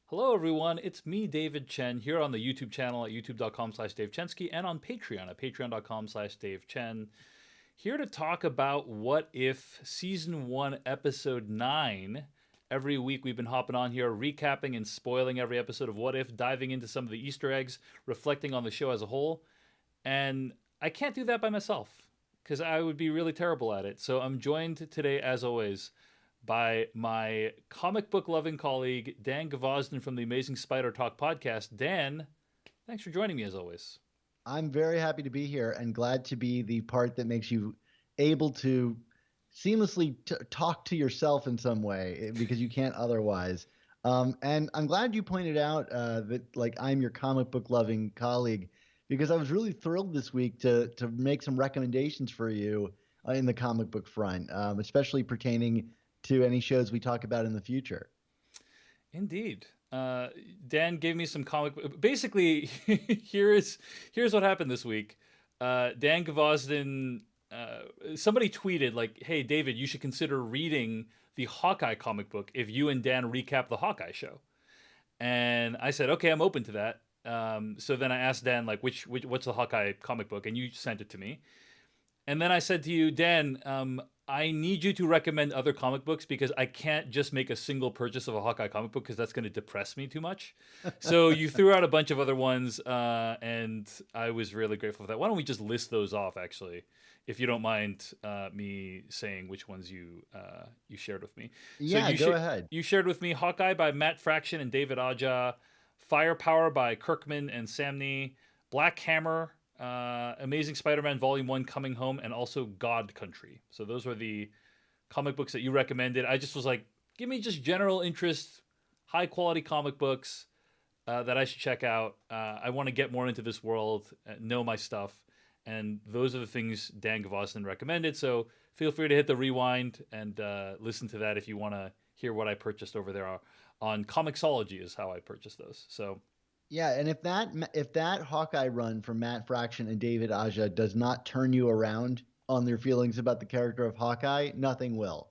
Hello, everyone. It's me, David Chen, here on the YouTube channel at youtube.com/DaveChensky and on Patreon at patreon.com/DaveChen. Here to talk about What If Season 1, Episode 9. Every week we've been hopping on here, recapping and spoiling every episode of What If, diving into some of the Easter eggs, reflecting on the show as a whole. And I can't do that by myself because I would be really terrible at it. So I'm joined today, as always, by my comic book loving colleague, Dan Gvozden from the Amazing Spider Talk podcast. Dan, thanks for joining me as always. I'm very happy to be here and glad to be the part that makes you able to seamlessly talk to yourself in some way because you can't otherwise. And I'm glad you pointed out that like I'm your comic book loving colleague because I was really thrilled this week to make some recommendations for you in the comic book front, especially pertaining to any shows we talk about in the future. Indeed. Dan gave me some comic. Basically, here's what happened this week. Dan Gvozden, somebody tweeted like, "Hey David, you should consider reading the Hawkeye comic book if you and Dan recap the Hawkeye show." And I said, "Okay, I'm open to that." So then I asked Dan like, what's the Hawkeye comic book?" And you sent it to me. And then I said to you, Dan, I need you to recommend other comic books because I can't just make a single purchase of a Hawkeye comic book because that's going to depress me too much. So you threw out a bunch of other ones, and I was really grateful for that. Why don't we just list those off, actually, if you don't mind me saying which ones you shared with me. So Yeah, go ahead. you shared with me Hawkeye by Matt Fraction and David Aja, Firepower by Kirkman and Samney, Black Hammer, Amazing Spider-Man Volume 1 Coming Home, and also God Country. So those were the comic books that you recommended. I just was like, give me just general interest, high quality comic books that I should check out. I want to get more into this world, know my stuff. And those are the things Dan Gvozden recommended. So feel free to hit the rewind and listen to that if you want to hear what I purchased over there on Comixology is how I purchased those. So Yeah, and if that Hawkeye run from Matt Fraction and David Aja does not turn you around on their feelings about the character of Hawkeye, nothing will.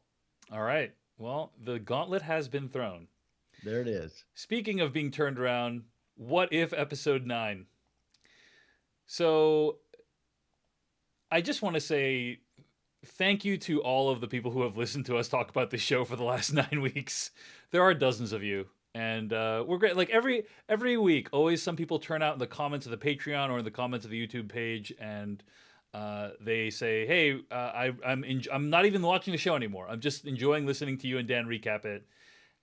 all right. Well, the gauntlet has been thrown. There it is. Speaking of being turned around, what if episode 9? So I just want to say thank you to all of the people who have listened to us talk about this show for the last 9 weeks. There are dozens of you. And we're great. Like every week, always some people turn out in the comments of the Patreon or in the comments of the YouTube page, and they say, "Hey, I'm not even watching the show anymore. I'm just enjoying listening to you and Dan recap it,"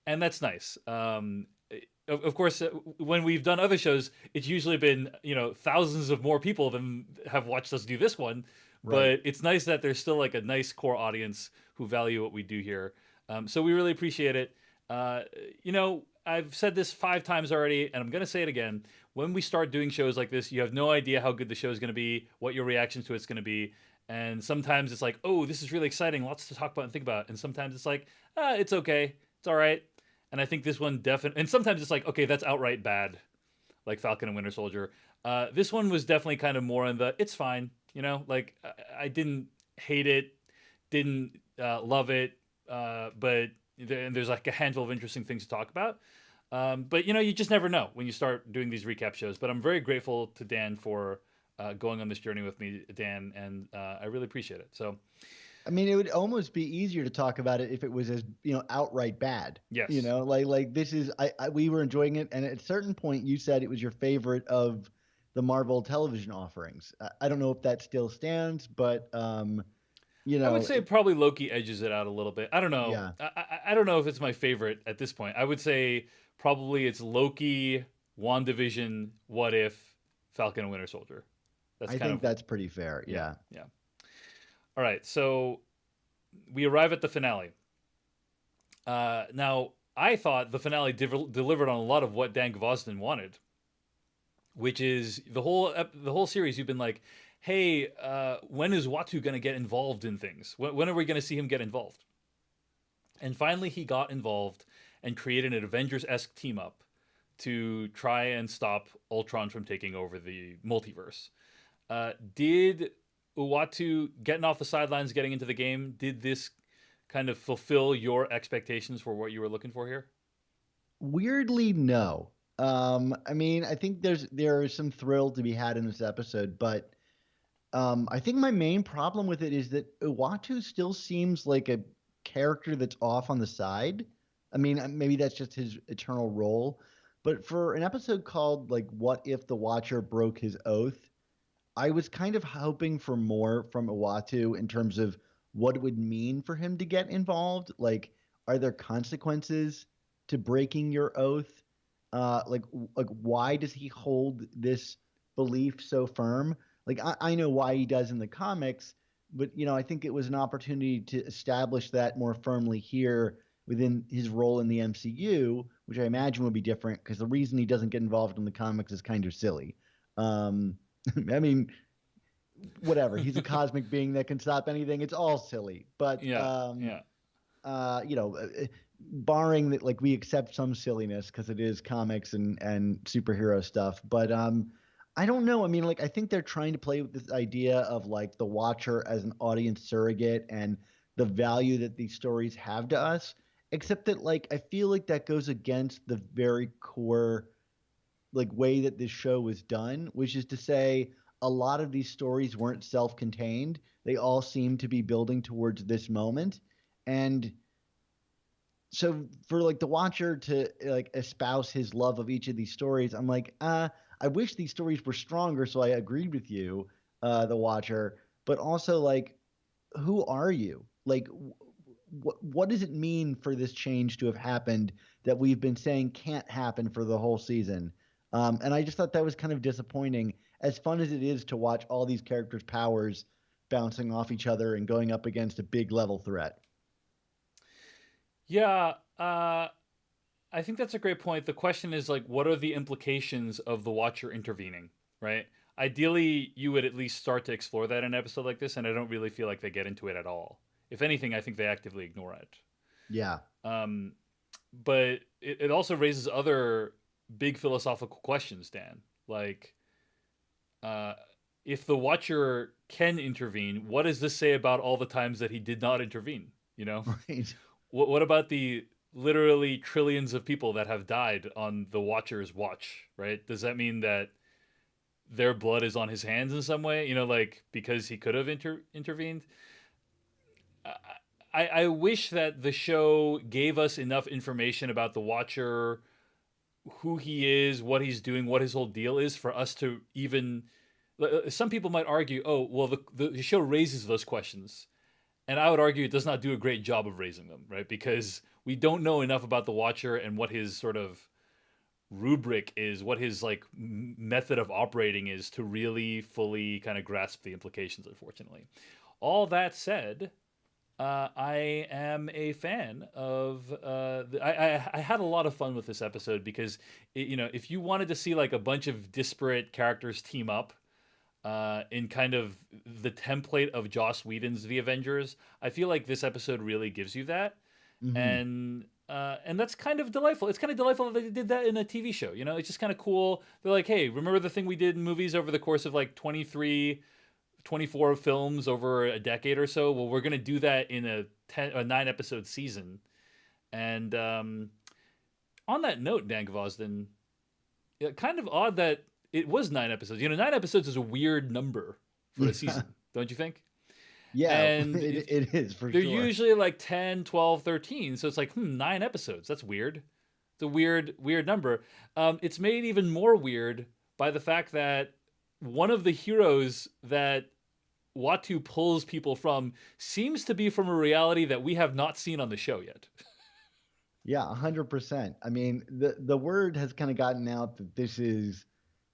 and that's nice. Of course, when we've done other shows, it's usually been thousands of more people than have watched us do this one. Right. But it's nice that there's still like a nice core audience who value what we do here. So we really appreciate it. Uh, you know, I've said this 5 times already, and I'm going to say it again. When we start doing shows like this, you have no idea how good the show is going to be, what your reaction to it's going to be. And sometimes it's like, oh, this is really exciting, lots to talk about and think about. And sometimes it's like, it's okay, it's all right. And I think this one definitely, and sometimes it's like, okay, that's outright bad, like Falcon and Winter Soldier. This one was definitely kind of more on the, it's fine, like I didn't hate it, didn't love it, but there's like a handful of interesting things to talk about. But you just never know when you start doing these recap shows. But I'm very grateful to Dan for going on this journey with me, Dan, and I really appreciate it. So I mean, it would almost be easier to talk about it if it was as, outright bad. yes, Like this is we were enjoying it, and at a certain point you said it was your favorite of the Marvel television offerings. I don't know if that still stands, but I would say probably Loki edges it out a little bit. I don't know. yeah. I don't know if it's my favorite at this point. I would say probably it's Loki, WandaVision, What If, Falcon and Winter Soldier. That's I kind think of that's pretty fair. yeah, Yeah. yeah. All right, so we arrive at the finale. Now, I thought the finale delivered on a lot of what Dan Gvozden wanted, which is the whole series. You've been like, "Hey, when is Watu going to get involved in things? When are we going to see him get involved?" And finally, he got involved and created an Avengers-esque team up to try and stop Ultron from taking over the multiverse. Did Uatu getting off the sidelines, getting into the game, did this kind of fulfill your expectations for what you were looking for here? Weirdly, no. I mean, I think there is some thrill to be had in this episode, but I think my main problem with it is that Uatu still seems like a character that's off on the side. I mean, maybe that's just his eternal role, but for an episode called like "What If the Watcher Broke His Oath," I was kind of hoping for more from Uatu in terms of what it would mean for him to get involved. Like, are there consequences to breaking your oath? Like why does he hold this belief so firm? Like, I know why he does in the comics, but I think it was an opportunity to establish that more firmly here within his role in the MCU, which I imagine would be different because the reason he doesn't get involved in the comics is kind of silly. Um, I mean, whatever. He's a cosmic being that can stop anything. It's all silly. But Yeah, yeah. you know, barring that, like we accept some silliness because it is comics and superhero stuff. But I don't know. I mean, like I think they're trying to play with this idea of like the Watcher as an audience surrogate and the value that these stories have to us. Except that, like, I feel like that goes against the very core like way that this show was done, which is to say a lot of these stories weren't self-contained. They all seem to be building towards this moment. And so for like the watcher to like espouse his love of each of these stories, I'm like, I wish these stories were stronger. So I agreed with you, the watcher, but also like, who are you? Like, what does it mean for this change to have happened that we've been saying can't happen for the whole season? And I just thought that was kind of disappointing. As fun as it is to watch all these characters' powers bouncing off each other and going up against a big level threat. Yeah, I think that's a great point. The question is like, what are the implications of the Watcher intervening, right? Ideally, you would at least start to explore that in an episode like this, and I don't really feel like they get into it at all. If anything, I think they actively ignore it. Yeah. Um, but it also raises other big philosophical questions, Dan. Like, uh, if the Watcher can intervene, what does this say about all the times that he did not intervene? You know, Right. what about the literally trillions of people that have died on the Watcher's watch? Right? Does that mean that their blood is on his hands in some way? You know, like because he could have intervened. I wish that the show gave us enough information about the Watcher, who he is, what he's doing, what his whole deal is, for us to even. Some people might argue, oh, well, the show raises those questions. And I would argue it does not do a great job of raising them, right? Because we don't know enough about the Watcher and what his sort of rubric is, what his like method of operating is to really fully kind of grasp the implications, unfortunately. All that said, I am a fan of. I had a lot of fun with this episode because, if you wanted to see like a bunch of disparate characters team up, in kind of the template of Joss Whedon's The Avengers, I feel like this episode really gives you that, Mm-hmm. and that's kind of delightful. It's kind of delightful that they did that in a TV show. It's just kind of cool. They're like, hey, remember the thing we did in movies over the course of like 23 24 films over a decade or so. Well, we're going to do that in a 9 episode season. And on that note, Dan Gvozden, kind of odd that it was 9 episodes. 9 episodes is a weird number for a Yeah. season, don't you think? Yeah, And it is for they're sure. usually like 10, 12, 13. So it's like, 9 episodes. That's weird. It's a weird number. It's made even more weird by the fact that one of the heroes that Watu pulls people from seems to be from a reality that we have not seen on the show yet. Yeah, 100%. I mean, the word has kind of gotten out that this is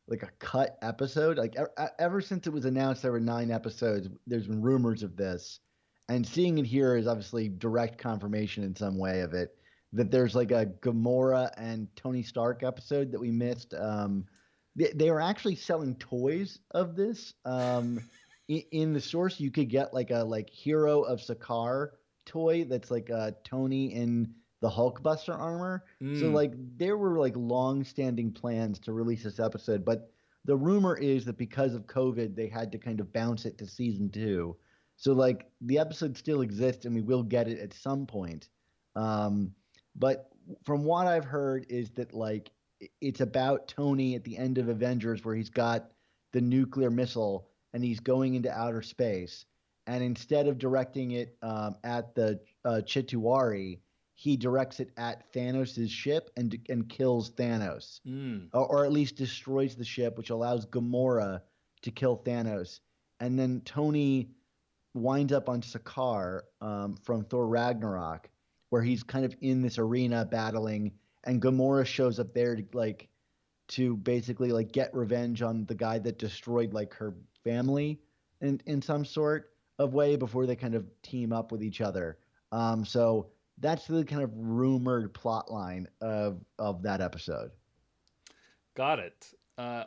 like a cut episode. Like ever since it was announced there were 9 episodes, there's been rumors of this, and seeing it here is obviously direct confirmation in some way of it. That there's like a Gamora and Tony Stark episode that we missed. They were actually selling toys of this. In the source, you could get like a Hero of Sakaar toy that's like Tony in the Hulkbuster armor. So Mm. like there were like long-standing plans to release this episode, but the rumor is that because of COVID, they had to kind of bounce it to season two. So like the episode still exists, and we will get it at some point. Um, but from what I've heard is that like it's about Tony at the end of Avengers where he's got the nuclear missile and he's going into outer space, and instead of directing it at the Chitauri, he directs it at Thanos' ship and kills Thanos, Mm, or at least destroys the ship, which allows Gamora to kill Thanos, and then Tony winds up on Sakaar from Thor Ragnarok, where he's kind of in this arena battling, and Gamora shows up there to basically like get revenge on the guy that destroyed like her family in some sort of way before they kind of team up with each other. So that's the kind of rumored plot line of that episode. got it. I,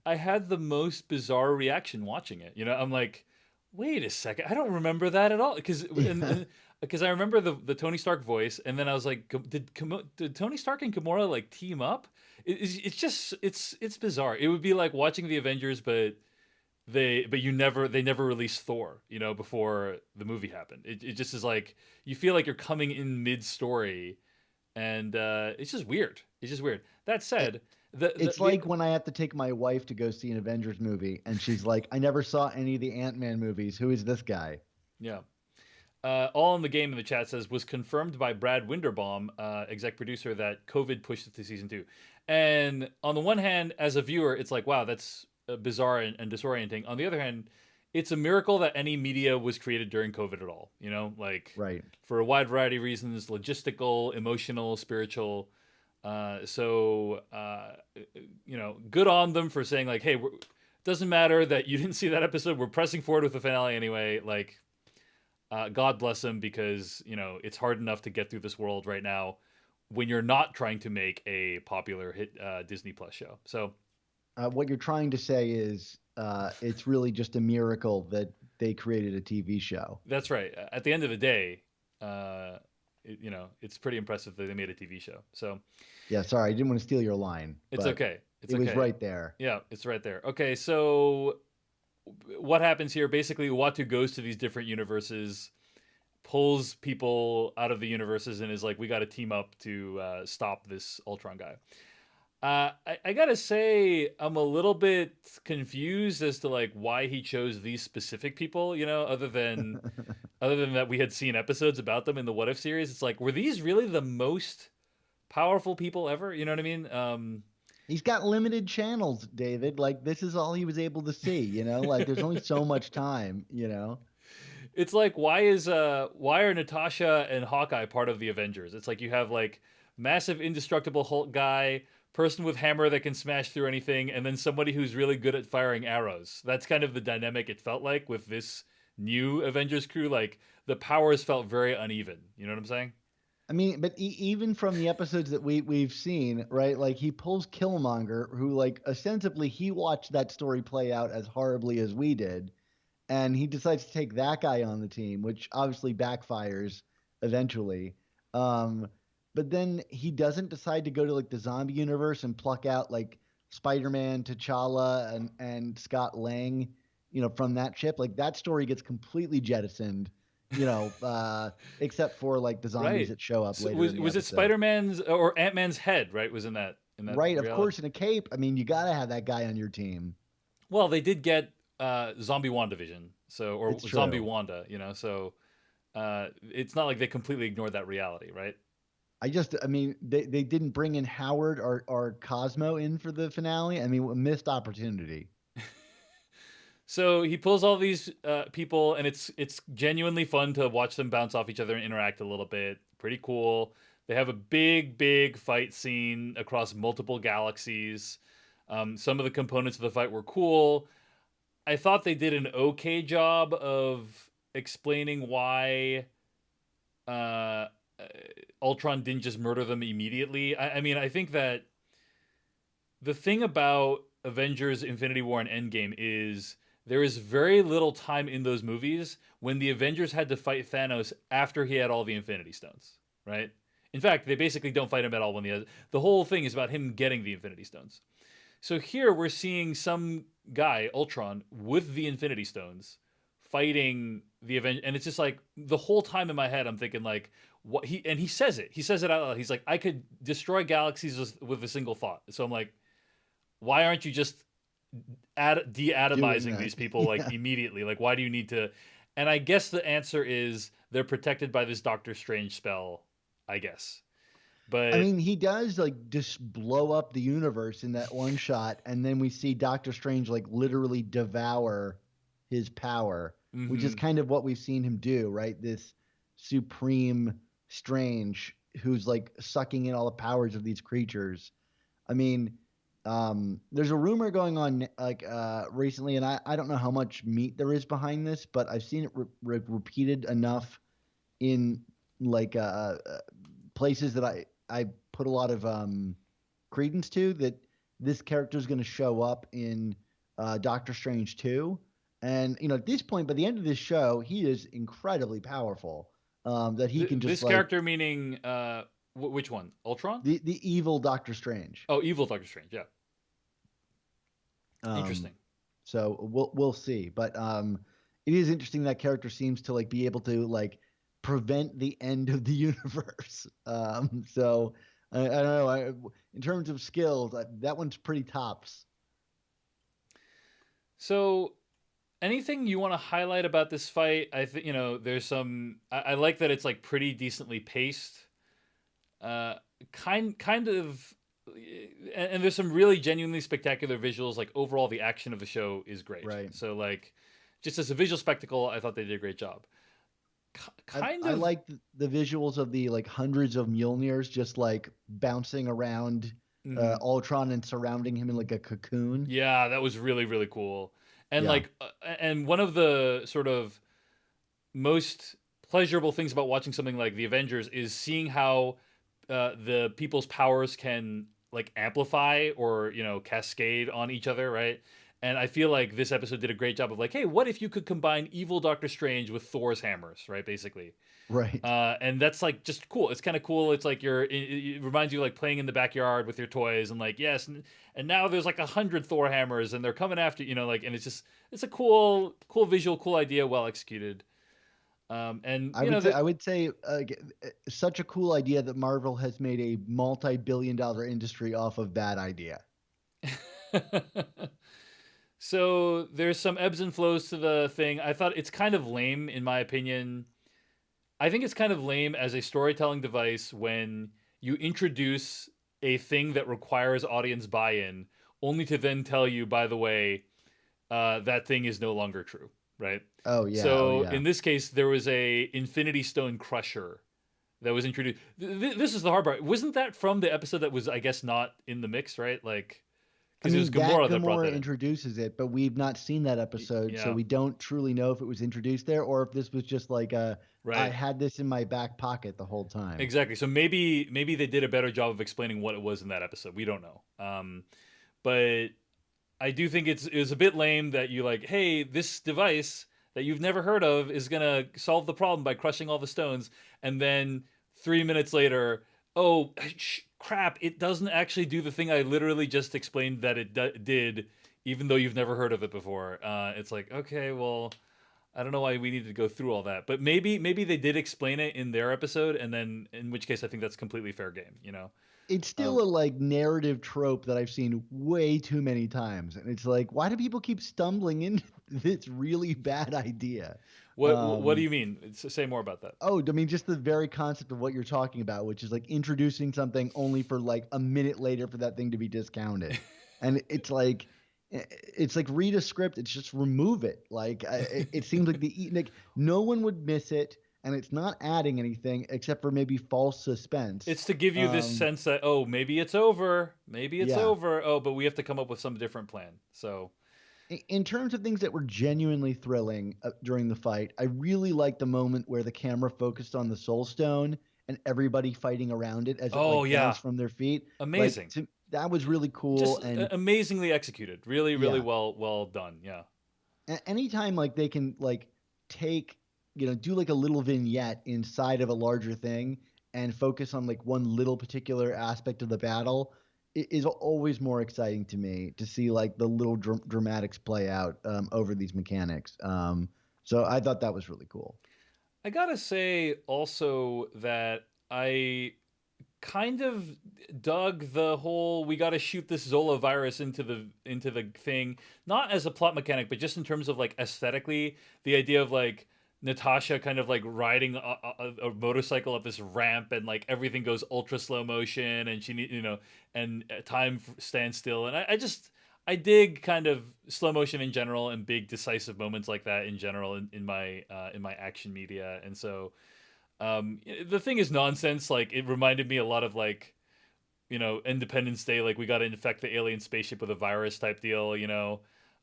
I had the most bizarre reaction watching it. I'm like, wait a second, I don't remember that at all. Because I remember the Tony Stark voice, and then I was like, did Tony Stark and Gamora like team up? It's just it's bizarre. It would be like watching the Avengers, but they never released Thor, before the movie happened. It just is like you feel like you're coming in mid story, and it's just weird. It's just weird. That said, It's like when I have to take my wife to go see an Avengers movie, and she's like, "I never saw any of the Ant-Man movies. Who is this guy?" yeah. All in the game in the chat says was confirmed by Brad Winderbaum, exec producer, that COVID pushed it to season 2. And on the one hand, as a viewer, it's like, wow, that's bizarre and disorienting. On the other hand, it's a miracle that any media was created during COVID at all. Like Right. for a wide variety of reasons, logistical, emotional, spiritual. Good on them for saying like, hey, doesn't matter that you didn't see that episode. We're pressing forward with the finale anyway. Like, God bless them, because it's hard enough to get through this world right now when you're not trying to make a popular hit Disney Plus show. So What you're trying to say is it's really just a miracle that they created a TV show. that's right. At the end of the day, it's pretty impressive that they made a TV show. So Yeah, sorry, I didn't want to steal your line, it's but okay. It's it was okay. right there. Yeah, it's right there. Okay, so what happens here? Basically, Uatu goes to these different universes, pulls people out of the universes, and is like, we got to team up to stop this Ultron guy. I gotta say, I'm a little bit confused as to like why he chose these specific people. Other than that, we had seen episodes about them in the What If series. It's like, were these really the most powerful people ever? You know what I mean? He's got limited channels, David. Like this is all he was able to see, Like there's only so much time. It's like, why are Natasha and Hawkeye part of the Avengers? It's like you have like massive indestructible Hulk guy, person with hammer that can smash through anything, and then somebody who's really good at firing arrows. That's kind of the dynamic it felt like with this new Avengers crew. Like the powers felt very uneven. You know what I'm saying? I mean, but even from the episodes that we've seen, right? Like he pulls Killmonger, who like ostensibly he watched that story play out as horribly as we did, and he decides to take that guy on the team, which obviously backfires eventually. Um, but then he doesn't decide to go to like the zombie universe and pluck out like Spider-Man, T'Challa, and Scott Lang, from that ship. Like that story gets completely jettisoned, except for like the zombies Right. that show up So later was in the was it episode. Spider-Man's or Ant-Man's head? Right, was in that Right, of reality? course, in a cape. I mean, you got to have that guy on your team. Well, they did get Zombie WandaVision, or It's Zombie true. Wanda. So it's not like they completely ignored that reality, right? I mean, they didn't bring in Howard or Cosmo in for the finale. I mean, a missed opportunity. So he pulls all these people, and it's genuinely fun to watch them bounce off each other and interact a little bit. Pretty cool. They have a big fight scene across multiple galaxies. Some of the components of the fight were cool. I thought they did an okay job of explaining why uh, Ultron didn't just murder them immediately. I mean, I think that the thing about Avengers Infinity War and Endgame is there is very little time in those movies when the Avengers had to fight Thanos after he had all the Infinity Stones, right? In fact, they basically don't fight him at all when he has. The whole thing is about him getting the Infinity Stones. So here we're seeing some guy, Ultron, with the Infinity Stones fighting the Avengers. And it's just like the whole time in my head, I'm thinking like, what he says it. He says it out loud. He's like, I could destroy galaxies with a single thought. So I'm like, why aren't you just Doing de-atomizing that. these people like Yeah. immediately? Like, why do you need to? And I guess the answer is they're protected by this Doctor Strange spell, I guess. I But mean, he does like just blow up the universe in that one shot, and then we see Doctor Strange like literally devour his power, which is mhm. kind of what we've seen him do, right? This supreme Strange who's like sucking in all the powers of these creatures. I mean, there's a rumor going on like recently, and I don't know how much meat there is behind this, but I've seen it repeated enough in like places that I put a lot of credence to that this character is going to show up in Doctor Strange 2. And at this point, by the end of this show, he is incredibly powerful. That he can just This like character meaning which one? Ultron? the evil Doctor Strange. Oh, evil Doctor Strange. Yeah, Um, interesting. so we'll see, but it is interesting that character seems to like be able to like prevent the end of the universe. So I don't know. In terms of skills, that one's pretty tops. So anything you want to highlight about this fight? I think there's some. I like that it's like pretty decently paced. Uh, kind of, and there's some really genuinely spectacular visuals. Like overall, the action of the show is great. Right. So like, just as a visual spectacle, I thought they did a great job. I, Kind I of. like the visuals of the like hundreds of Mjolnirs just like bouncing around Mhm. Ultron and surrounding him in like a cocoon. Yeah, that was really really cool. And Yeah. like, and one of the sort of most pleasurable things about watching something like the Avengers is seeing how the people's powers can like amplify or cascade on each other, right? And I feel like this episode did a great job of like, hey, what if you could combine evil Doctor Strange with Thor's hammers, right? Basically, Right. and that's like just cool. It's kind of cool. It's like it reminds you like playing in the backyard with your toys and like yes, and now there's like 100 Thor hammers and they're coming after like, and it's a cool visual, cool idea, well executed. And I would say such a cool idea that Marvel has made a multi-billion-dollar industry off of that idea. so there's some ebbs and flows to the thing. I thought it's kind of lame in my opinion. I think it's kind of lame as a storytelling device when you introduce a thing that requires audience buy-in, only to then tell you, by the way, that thing is no longer true, right? Oh yeah, oh So yeah. in this case, there was a Infinity Stone Crusher that was introduced. This is the hard part. Wasn't that from the episode that was, I guess, not in the mix, right? Like, I because it was mean, that Gamora that brought Gamora that in. introduces it, but we've not seen that episode, so Yeah, we don't truly know if it was introduced there or if this was just like I right. had this in my back pocket the whole time. Exactly. So maybe they did a better job of explaining what it was in that episode. We don't know. But I do think it's a bit lame that you like, hey, this device that you've never heard of is gonna solve the problem by crushing all the stones, and then 3 minutes later, oh crap, it doesn't actually do the thing I literally just explained that it did, even though you've never heard of it before. It's like, okay, well, I don't know why we needed to go through all that, but maybe they did explain it in their episode, and then in which case I think that's completely fair game. It's Um, still a like narrative trope that I've seen way too many times, and it's like, why do people keep stumbling into this really bad idea? what do Um, you mean? Say more about that. Oh, I mean, just the very concept of what you're talking about, which is like introducing something only for like a minute later for that thing to be discounted. And it's like read a script, it's just remove it. Like it seems like like no one would miss it, and it's not adding anything except for maybe false suspense. It's to give you this Um, sense that oh maybe it's over, maybe it's yeah. over. Oh, but we have to come up with some different plan. So In terms of things that were genuinely thrilling during the fight, I really liked the moment where the camera focused on the Soul Stone and everybody fighting around it as it oh like yeah, bounced from their feet. Like amazing, that was really cool. just And amazingly executed. Really really yeah, well done. Yeah. anytime like they can like take do like a little vignette inside of a larger thing and focus on like one little particular aspect of the battle is always more exciting to me to see like the little dramatics play out over these mechanics. So I thought that was really cool. I gotta say also that I kind of dug the whole we got to shoot this Zola virus into the thing, not as a plot mechanic, but just in terms of like aesthetically, the idea of like Natasha kind of like riding a motorcycle up this ramp and like everything goes ultra slow motion and she need and time stands still and I just I dig kind of slow motion in general and big decisive moments like that in general in my action media and so the thing is nonsense. Like it reminded me a lot of like Independence Day. Like we got to infect the alien spaceship with a virus type deal.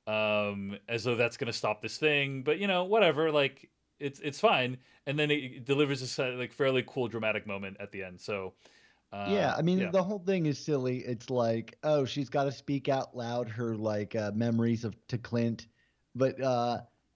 As though that's gonna stop this thing. But whatever. Like it's fine. And then it delivers this like fairly cool dramatic moment at the end. So Yeah, I mean yeah, the whole thing is silly. It's like, oh, she's got to speak out loud her like memories of to Clint, but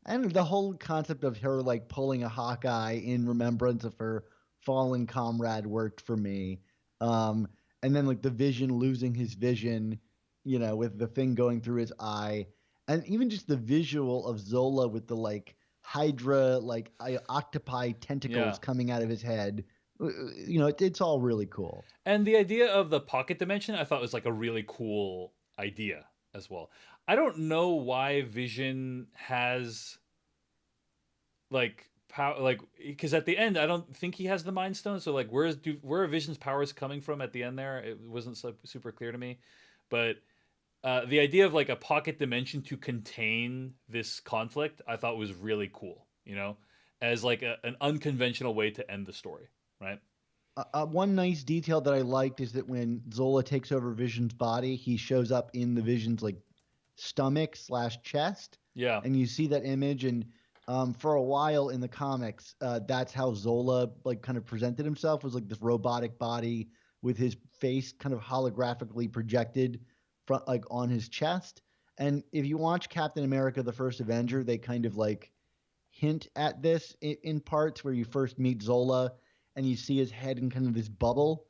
and the whole concept of her like pulling a Hawkeye in remembrance of her fallen comrade worked for me. Um, and then like the Vision losing his vision, with the thing going through his eye, and even just the visual of Zola with the like Hydra like octopi yeah. tentacles coming out of his head. It's all really cool. And the idea of the pocket dimension, I thought was like a really cool idea as well. I don't know why Vision has like power like because at the end I don't think he has the mind stone so like where are Vision's powers coming from at the end there it wasn't super clear to me but the idea of like a pocket dimension to contain this conflict I thought was really cool as like an unconventional way to end the story right One nice detail that I liked is that when Zola takes over Vision's body, he shows up in the Vision's like stomach/chest, yeah and you see that image. And for a while in the comics, that's how Zola like kind of presented himself, was like this robotic body with his face kind of holographically projected front like on his chest. And if you watch Captain America: The First Avenger, they kind of like hint at this in parts where you first meet Zola and you see his head in kind of this bubble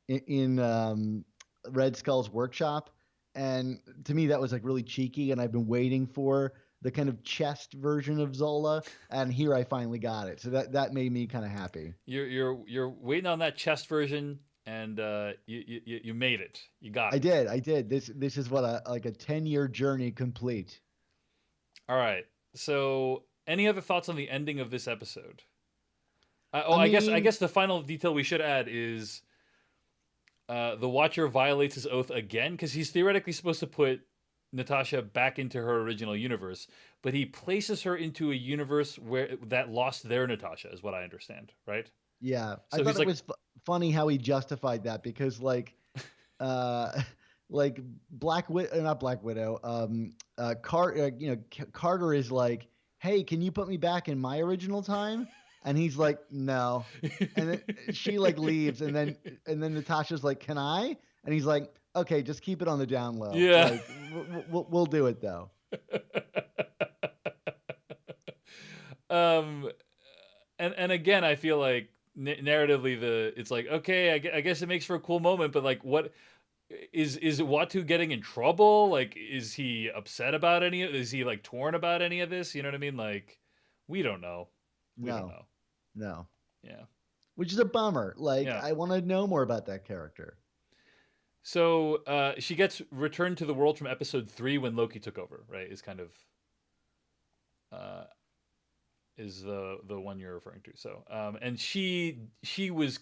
in Red Skull's workshop. And to me, that was like really cheeky. And I've been waiting for the kind of chest version of Zola, and here I finally got it. So that made me kind of happy. you're waiting on that chest version and you made it you got I it did, I did. This is what a 10-year journey complete. all right so any other thoughts on the ending of this episode I I mean, guess the final detail we should add is the Watcher violates his oath again because he's theoretically supposed to put Natasha back into her original universe, but he places her into a universe where that lost their Natasha, is what I understand, right? yeah, I So thought he's it like, was funny how he justified that because uh, like not Black Widow, Carter is like, hey, can you put me back in my original time? And he's like, no. And then she like leaves, and then Natasha's like, can I? And he's like, okay, just keep it on the down low. yeah. Like we'll do it though. um, and again, I feel like narratively it's like okay, I guess it makes for a cool moment, but like what is Watu getting in trouble? Like, is he upset about any of? Is he like torn about any of this? You know what I mean? Like, we don't know. We don't No, know. no, Yeah, which is a bummer. Like yeah. I want to know more about that character. So she gets returned to the world from episode 3 when Loki took over. Right? Is kind of uh, is the one you're referring to. So and she was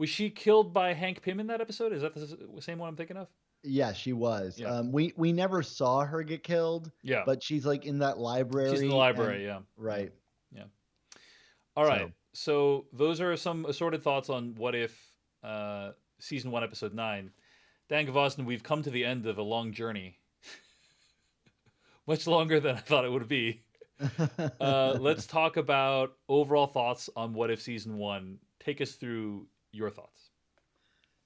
she killed by Hank Pym in that episode? Is that the same one I'm thinking of? Yeah, she was. Yeah, We never saw her get killed, yeah. but she's like in that She's in the library and library. Yeah, yeah, right. yeah. All right. So So those are some assorted thoughts on what if season 1 episode 9. Dan Gvozden, we've come to the end of a long journey, much longer than I thought it would be. Let's talk about overall thoughts on what if season 1. Take us through your thoughts.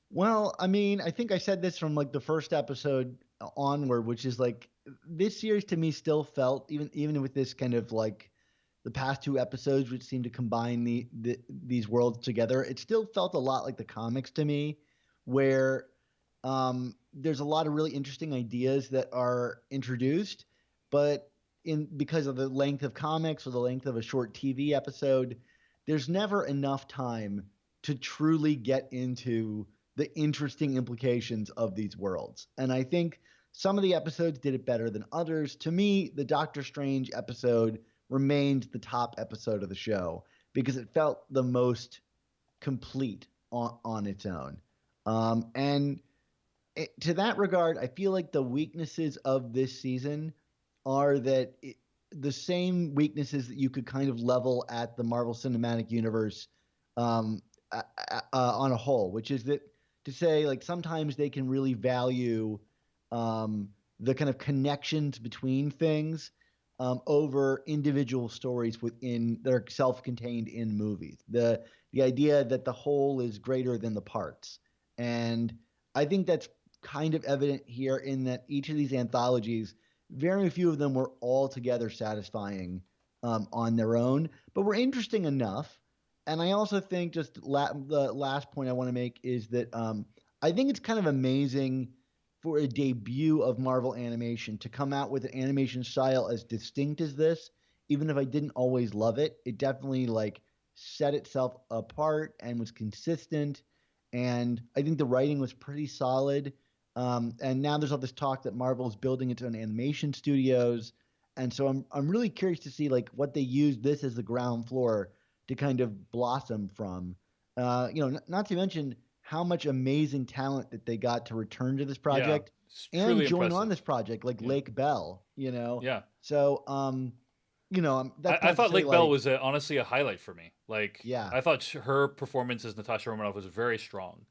well, I mean, I think I said this from like the first episode onward, which is like this series to me still felt even with this kind of like the past two episodes, which seem to combine these worlds together, it still felt a lot like the comics to me, where there's a lot of really interesting ideas that are introduced, but in because of the length of comics or the length of a short TV episode, there's never enough time to truly get into the interesting implications of these worlds. And I think some of the episodes did it better than others. To me, the Doctor Strange episode remained the top episode of the show because it felt the most complete on its own. And to that regard, I feel like the weaknesses of this season are that the same weaknesses that you could kind of level at the Marvel Cinematic Universe um, on a whole, which is that to say like sometimes they can really value the kind of connections between things over individual stories within that are self-contained in movies. The idea that the whole is greater than the parts, and I think that's kind of evident here in that each of these anthologies, very few of them were altogether satisfying on their own, but were interesting enough. And I also think just the last point I want to make is that I think it's kind of amazing for a debut of Marvel animation to come out with an animation style as distinct as this. Even if I didn't always love it, it definitely like set itself apart and was consistent. And I think the writing was pretty solid. And now there's all this talk that Marvel is building its own animation studios, and so I'm really curious to see like what they use this as the ground floor to kind of blossom from. Not to mention how much amazing talent that they got to return to this Yeah, project it's and truly join on impressive. this project, like Yeah, Lake Bell. You know, yeah. so that's I not to thought say Lake Bell like was honestly a highlight for me. Like yeah. I thought her performance as Natasha Romanoff was very strong.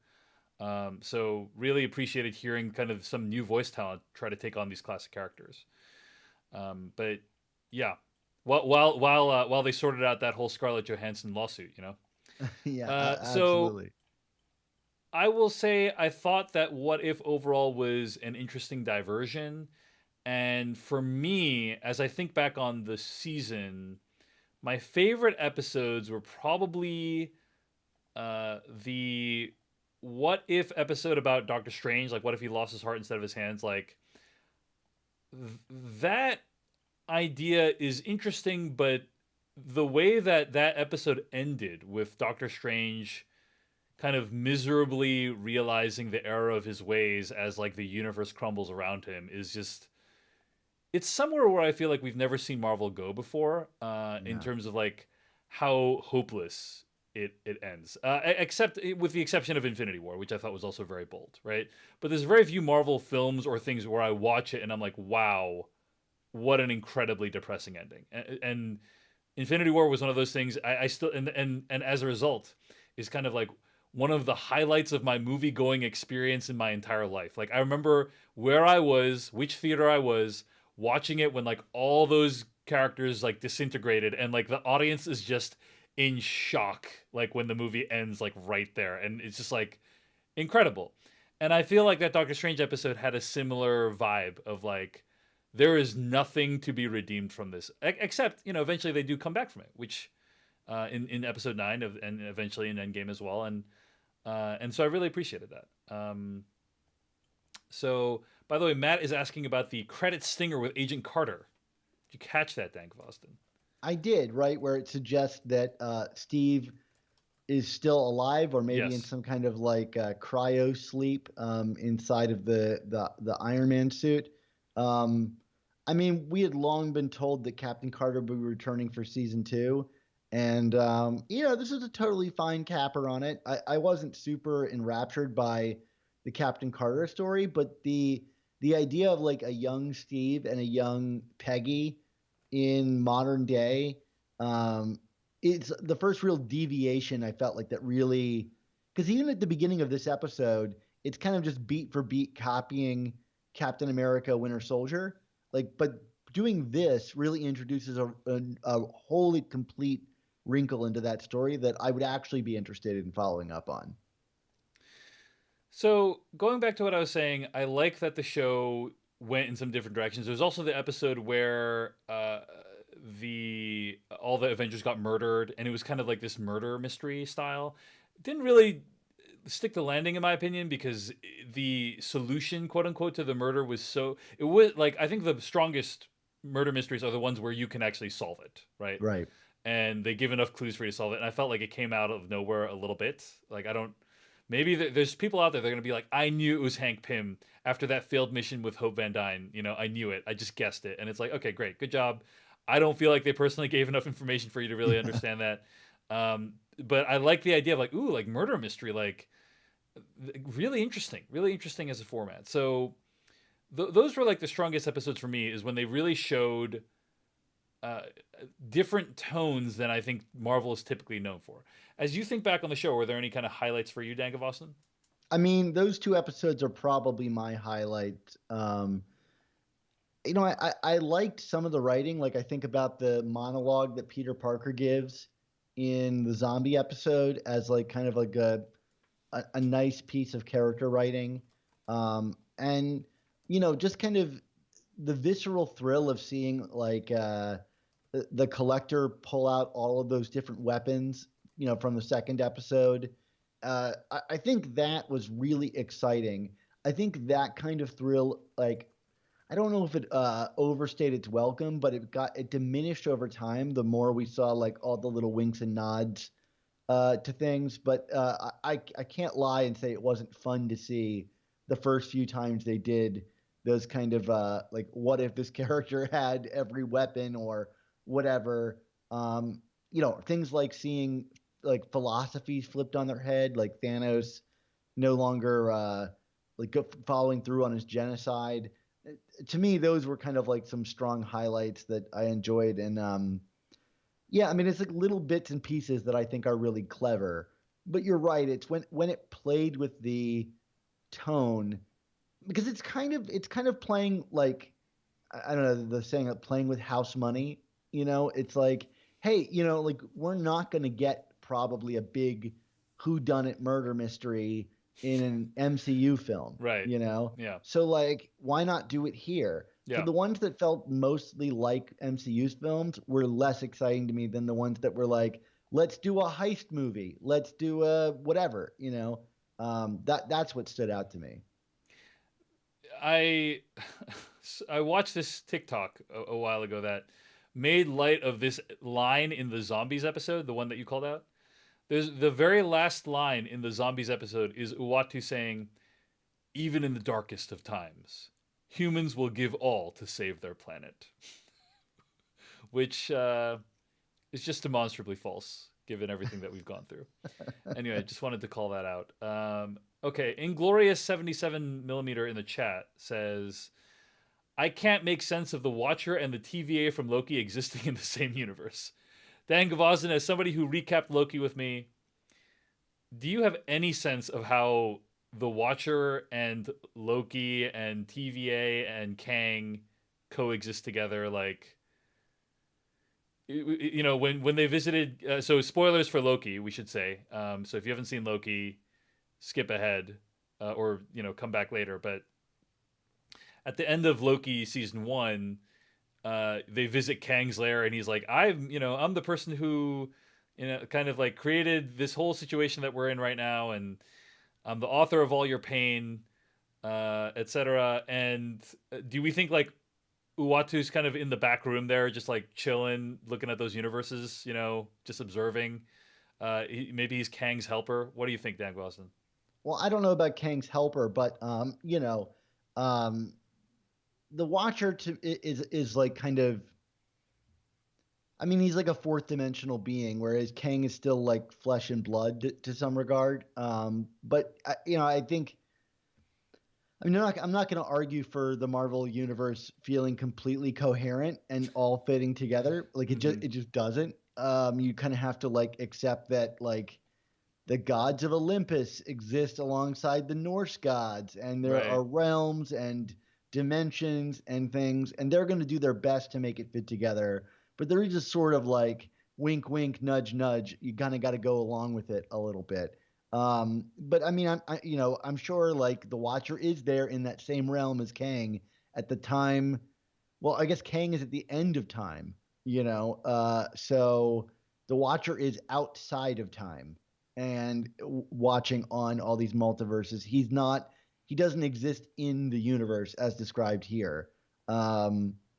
So really appreciated hearing kind of some new voice talent try to take on these classic characters. But yeah, while they sorted out that whole Scarlett Johansson lawsuit, you know. Yeah, So absolutely. I will say I thought that What If overall was an interesting diversion, and for me, as I think back on the season, my favorite episodes were probably the What If episode about Doctor Strange, like what if he lost his heart instead of his hands, like that idea is interesting, but the way that that episode ended with Doctor Strange kind of miserably realizing the error of his ways as like the universe crumbles around him is just it's somewhere where I feel like we've never seen Marvel go before in Yeah. terms of like how hopeless it ends, except with the exception of Infinity War, which I thought was also very bold, right? But there's very few Marvel films or things where I watch it and I'm like, wow, what an incredibly depressing ending. And Infinity War was one of those things I still and as a result is kind of like one of the highlights of my movie going experience in my entire life. Like I remember where I was, which theater I was, watching it when like all those characters like disintegrated and like the audience is just in shock like when the movie ends like right there and it's just like incredible. And I feel like that Doctor Strange episode had a similar vibe of like there is nothing to be redeemed from this, except eventually they do come back from it, which in episode 9 of and eventually in Endgame as well, and so I really appreciated that. So by the way, Matt is asking about the credit stinger with Agent Carter. Did you catch that, Dan Gvozden? I did, right, where it suggests that Steve is still alive or maybe in Yes. some kind of like cryo sleep inside of the Iron Man suit. Um, I mean, we had long been told that Captain Carter would be returning for season two. And, this is a totally fine capper on it. I wasn't super enraptured by the Captain Carter story, but the idea of like a young Steve and a young Peggy in modern day, um, it's the first real deviation I felt like that really, because even at the beginning of this episode, it's kind of just beat for beat copying Captain America Winter Soldier. Like, but doing this really introduces a wholly complete wrinkle into that story that I would actually be interested in following up on. So going back to what I was saying, I like that the show went in some different directions. There's also the episode where the all the Avengers got murdered, and it was kind of like this murder mystery style. Didn't really stick the landing in my opinion because the solution, quote unquote, to the murder was so it was like I think the strongest murder mysteries are the ones where you can actually solve it, right? Right. And they give enough clues for you to solve it. And I felt like it came out of nowhere a little bit. Like I don't. Maybe there's people out there they're gonna be like, I knew it was Hank Pym after that failed mission with Hope Van Dyne. You know, I knew it. I just guessed it. And it's like, okay, great, good job. I don't feel like they personally gave enough information for you to really understand that. But I like the idea of like, ooh, like murder mystery, like really interesting as a format. So those were like the strongest episodes for me. Is when they really showed uh, different tones than I think Marvel is typically known for. As you think back on the show, were there any kind of highlights for you, Dan Gvozden? I mean, those two episodes are probably my highlight. I liked some of the writing. Like I think about the monologue that Peter Parker gives in the zombie episode as like kind of like a nice piece of character writing. And just kind of the visceral thrill of seeing like the collector pull out all of those different weapons, from the second episode. I think that was really exciting. I think that kind of thrill, like, I don't know if it overstayed its welcome, but it diminished over time the more we saw like all the little winks and nods to things. But I can't lie and say it wasn't fun to see the first few times they did those kind of like, what if this character had every weapon or whatever. Things like seeing like philosophies flipped on their head, like Thanos no longer like following through on his genocide. To me, those were kind of like some strong highlights that I enjoyed. And yeah, I mean, it's like little bits and pieces that I think are really clever. But you're right. It's when it played with the tone, because it's kind of playing like, I don't know, the saying of playing with house money. It's like, hey, like we're not going to get probably a big whodunit murder mystery in an MCU film, Right. Yeah. So like, why not do it here? So Yeah. the ones that felt mostly like MCU films were less exciting to me than the ones that were like, let's do a heist movie, let's do a whatever. That's what stood out to me. I I watched this TikTok a while ago that made light of this line in the zombies episode, the one that you called out. There's the very last line in the zombies episode is Uatu saying, "Even in the darkest of times, humans will give all to save their planet," which is just demonstrably false given everything that we've gone through. Anyway, I just wanted to call that out. Okay, Inglorious 77 millimeter in the chat says, I can't make sense of the Watcher and the TVA from Loki existing in the same universe. Dan Gvozden, as somebody who recapped Loki with me, do you have any sense of how the Watcher and Loki and TVA and Kang coexist together? Like, when they visited, so spoilers for Loki, we should say. So if you haven't seen Loki, skip ahead, or come back later. But at the end of Loki season 1, they visit Kang's lair, and he's like, I'm the person who, kind of like created this whole situation that we're in right now, and I'm the author of all your pain, etc. And do we think like Uatu's kind of in the back room there, just like chilling, looking at those universes, just observing? Maybe he's Kang's helper. What do you think, Dan Gvozden? Well, I don't know about Kang's helper, but um, the Watcher is like kind of. I mean, he's like a fourth dimensional being, whereas Kang is still like flesh and blood to some regard. But I think. I mean, I'm not going to argue for the Marvel universe feeling completely coherent and all fitting together. Like Mm-hmm. it just doesn't. You kind of have to like accept that like the gods of Olympus exist alongside the Norse gods, and there Right. are realms and dimensions and things, and they're going to do their best to make it fit together. But there is just sort of like wink, wink, nudge, nudge. You kind of got to go along with it a little bit. But I mean, I'm sure like the Watcher is there in that same realm as Kang at the time. Well, I guess Kang is at the end of time, so the Watcher is outside of time and watching on all these multiverses. He doesn't exist in the universe as described here.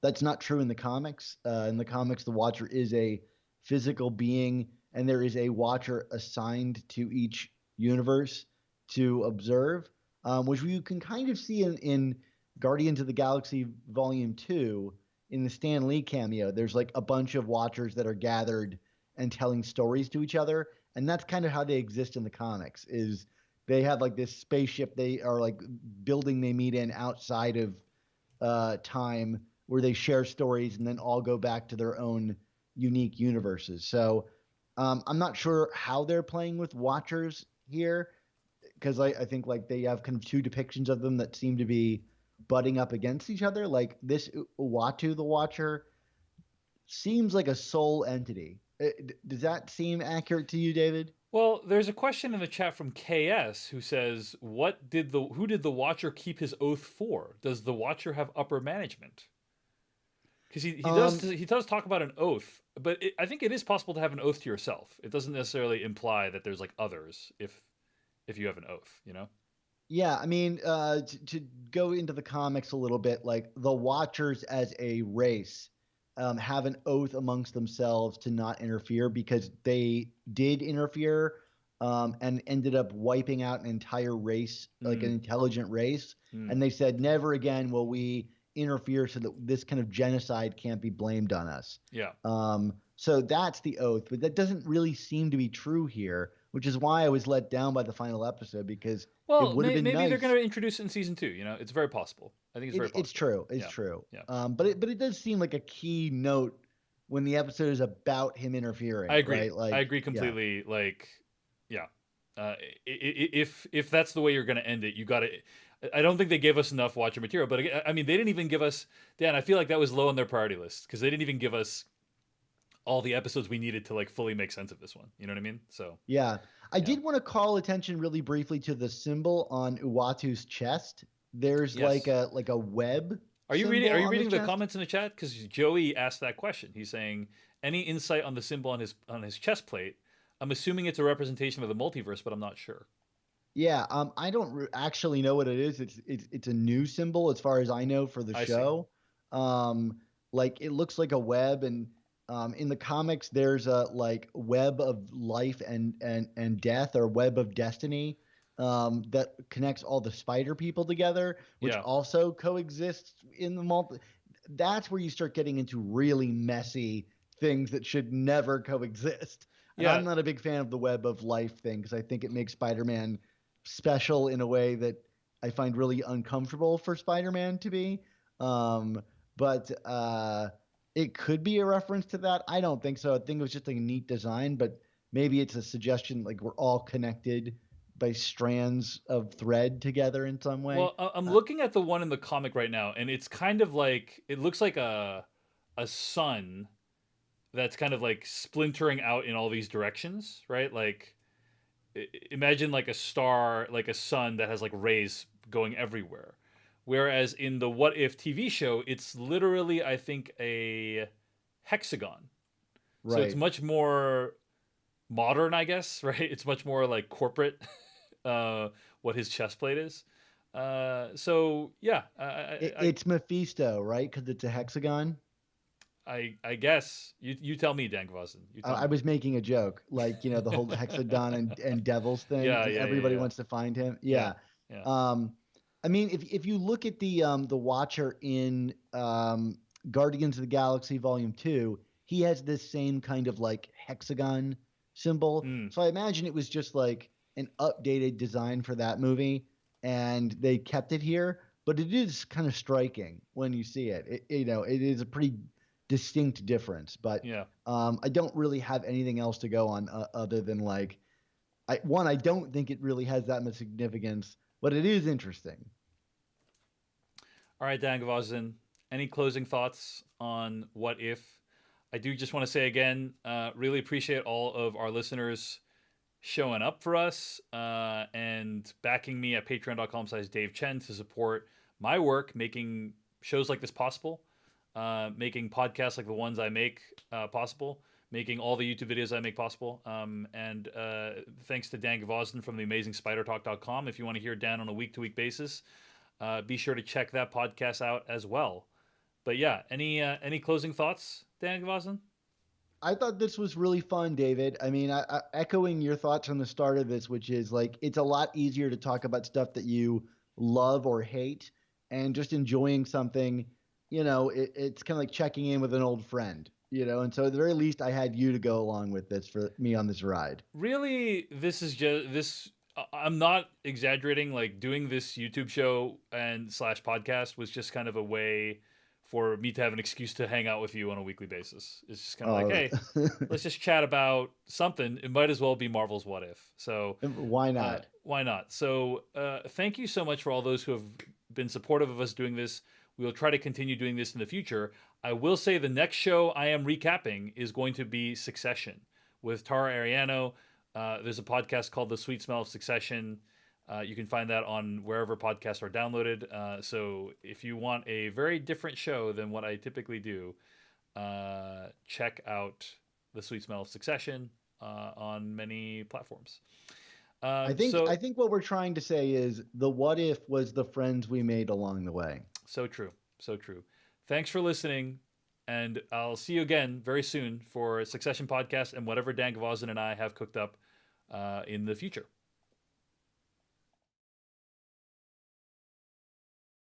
That's not true in the comics. In the comics, the Watcher is a physical being, and there is a Watcher assigned to each universe to observe, which you can kind of see in Guardians of the Galaxy Volume 2 in the Stan Lee cameo. There's like a bunch of Watchers that are gathered and telling stories to each other, and that's kind of how they exist in the comics. Is they have like this spaceship they are like building they meet in outside of time where they share stories and then all go back to their own unique universes. So I'm not sure how they're playing with Watchers here because I think like they have kind of two depictions of them that seem to be butting up against each other. Like this Uatu, the Watcher, seems like a sole entity. Does that seem accurate to you, David? Well, there's a question in the chat from KS who says, who did the Watcher keep his oath for? Does the Watcher have upper management?" Because he does talk about an oath, but I think it is possible to have an oath to yourself. It doesn't necessarily imply that there's like others if you have an oath, you know? Yeah, I mean, to go into the comics a little bit, like the Watchers as a race have an oath amongst themselves to not interfere because they did interfere and ended up wiping out an entire race, like an Mm, intelligent race. mm. And they said, never again will we interfere so that this kind of genocide can't be blamed on us. Yeah. So that's the oath, but that doesn't really seem to be true here, which is why I was let down by the final episode because it Well, would have been maybe they're going nice. to introduce it in season 2. You know, it's very possible. I think it's very It's possible. true. It's Yeah. true. Yeah. But it does seem like a key note when the episode is about him I interfering, agree. right? I Like, agree yeah, completely. Like, yeah. If that's the way you're going to end it, you got to. I don't think they gave us enough Watcher material. But I mean, they didn't even give us. Dan, I feel like that was low on their priority list because they didn't even give us all the episodes we needed to like fully make sense of this one. You know what I mean? So yeah. I yeah. did want to call attention really briefly to the symbol on Uatu's chest. There's like Yes. a web Are you reading? symbol Are you on the reading the chest. comments in the chat? Because Joey asked that question. He's saying, "Any insight on the symbol on his chest plate?" I'm assuming it's a representation of the multiverse, but I'm not sure. Yeah, I don't actually know what it is. It's a new symbol as far as I know for the I see. show. Um, like it looks like a web, and in the comics, there's a like web of life and death, or web of destiny, that connects all the spider people together, which Yeah. also coexists in the multi. That's where you start getting into really messy things that should never coexist. And Yeah. I'm not a big fan of the web of life thing because I think it makes Spider-Man special in a way that I find really uncomfortable for Spider-Man to be. Um, but it could be a reference to that. I don't think so. I think it was just a neat design, but maybe it's a suggestion like we're all connected by strands of thread together in some way. Well, I'm Uh, looking at the one in the comic right now, and it's kind of like it looks like a sun that's kind of like splintering out in all these directions, right? Like imagine like a star, like a sun that has like rays going everywhere. Whereas in the What If TV show, it's literally, I think, a hexagon. So it's right. much more modern, I guess, right? It's much more like corporate, uh, what his chest plate is. So yeah, It's Mephisto, right? Because it's a hexagon. I guess you tell me, Dan Gvozden. You tell I me. was making a joke, like the whole hexagon and devils thing, Yeah, and yeah, yeah, everybody yeah, wants to find him. yeah, Yeah. yeah. Um, I mean, if you look at the Watcher in Guardians of the Galaxy Volume 2, he has this same kind of like hexagon symbol. Mm, So I imagine it was just like an updated design for that movie, and they kept it here. But it is kind of striking when you see it. It is a pretty distinct difference. But yeah. I don't really have anything else to go on other than like I don't think it really has that much significance, but it is interesting. All right, Dan Gvozden. Any closing thoughts on What If? I do just want to say again, really appreciate all of our listeners showing up for us and backing me at patreon.com/Dave Chen to support my work making shows like this possible, making podcasts like the ones I make possible, making all the YouTube videos I make possible. And thanks to Dan Gvozden from the amazingspidertalk.com. If you want to hear Dan on a week-to-week basis, be sure to check that podcast out as well. But yeah, any closing thoughts, Dan Gvozden? I thought this was really fun, David. I mean, echoing your thoughts from the start of this, which is like it's a lot easier to talk about stuff that you love or hate, and just enjoying something. It's kind of like checking in with an old friend. And so at the very least, I had you to go along with this for me on this ride. Really, this is just this. I'm not exaggerating. Like doing this YouTube show and slash podcast was just kind of a way for me to have an excuse to hang out with you on a weekly basis. It's just kind of like, Oh, hey, let's just chat about something. It might as well be Marvel's What If. So why not? why not? So thank you so much for all those who have been supportive of us doing this. We will try to continue doing this in the future. I will say the next show I am recapping is going to be Succession with Tara Ariano. There's a podcast called The Sweet Smell of Succession. You can find that on wherever podcasts are downloaded. So if you want a very different show than what I typically do, check out The Sweet Smell of Succession on many platforms. I think what we're trying to say is the what if was the friends we made along the way. So true. So true. Thanks for listening. And I'll see you again very soon for Succession Podcast and whatever Dan Gvozden and I have cooked up in the future.